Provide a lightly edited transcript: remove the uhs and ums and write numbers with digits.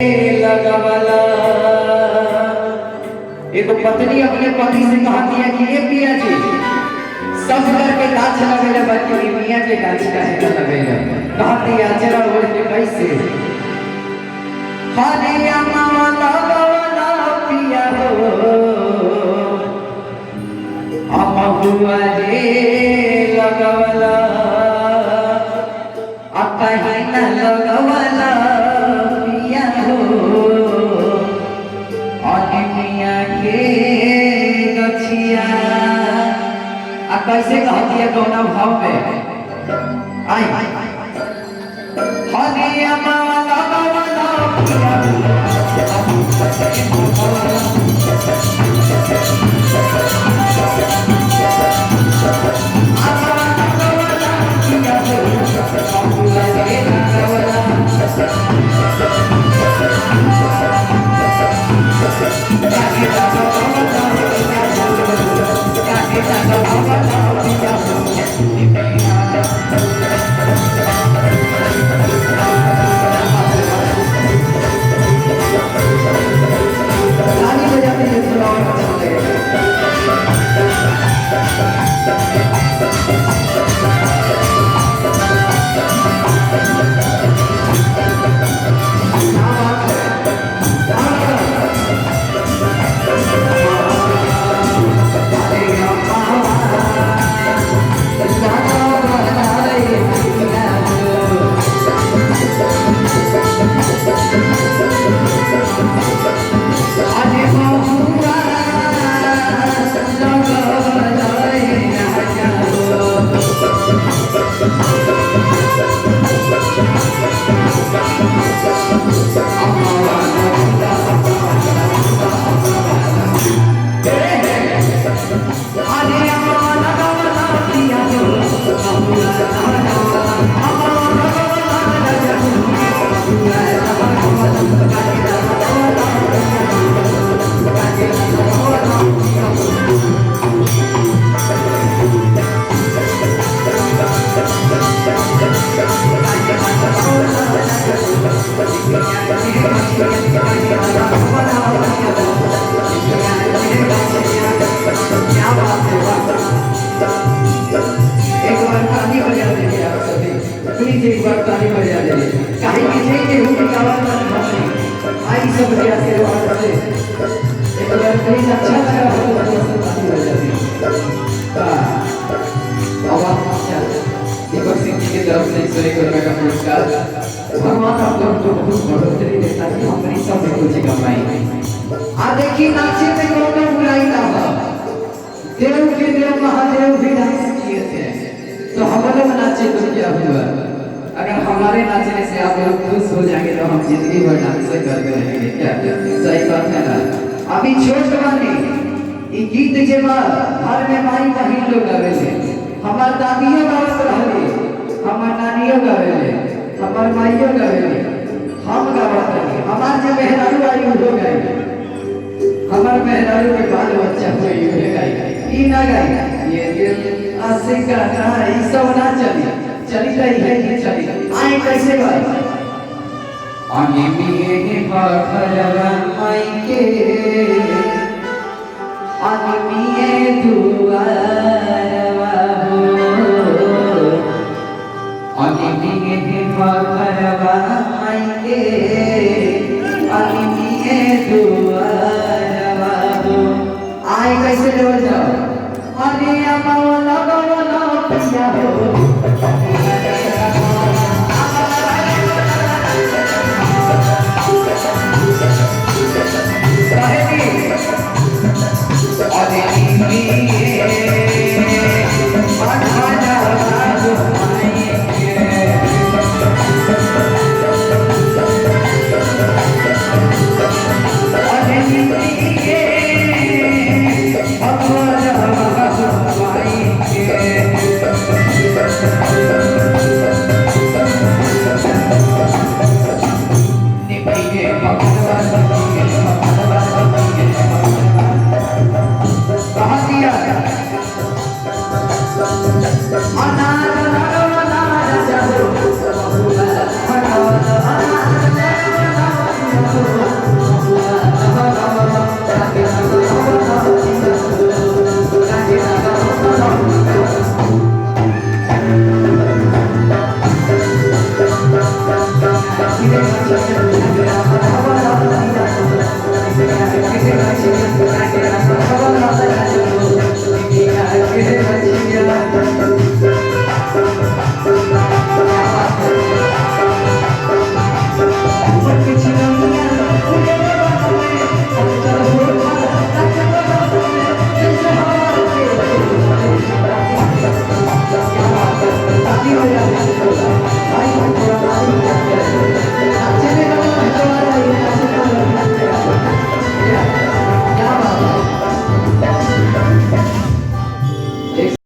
लगवला। एक पत्नी अपने पति से कहती है कि ये पिया जी सब करके गाछ लगेला बाकी मियां के गाछ काहे न लगेला। कहती है जरा ओढ़ के कैसे हरिया माला लगवला पिया हो अमहुआ रे लगवला कहीं न लगवला पिया हो अनिमिया के गछिया। कैसे कहती है कौना भाव में आई हरिया माला लगवला पिया एक बार ताली बजा दे काहे कि जे के हो की आवाज में आई सब के आशीर्वाद से एक बार कोई अच्छा लगा हो तो ताली बजा दे आवाज अच्छा दीपक सिंह जी की तरफ से 101 रुपए का पुरस्कार। भगवान आप लोग को बहुत बढ़ोतरी दे ताकि हमारी सब में कुछ कमाई। आ देखिए नाचे में कोनो बुराई ना हो। देव के देव महादेव भी डांस किए थे तो हम लोग नाचे तो क्या हुआ। अगर हमारे नाचने से आप लोग खुश हो जाएंगे तो हम जिंदगी भर डांस करते रहेंगे। क्या सही बात है ना। अभी छोट वाली ये गीत के बाद घर में माई बहन लोग गावे थे हमार दादियों गावत रहली हमार नानियों गावे हमार माइयों गावे हम गावत रही हमार जो मेहरारू आई हो गई हमार मेहरारू के बाल बच्चा हुई हो गई ई ना गई ये दिल आशिका ना ई सब ना चली रही है ये चली आए कैसे बात अनिमिये भखलवा माई के अनिमिये दुआरवा हो अनिमिये भखलवा माई के अनिमिये दुआरवा हो आए कैसे ले जाओ अरे अमौला गवला पिया हो नाची में नाचो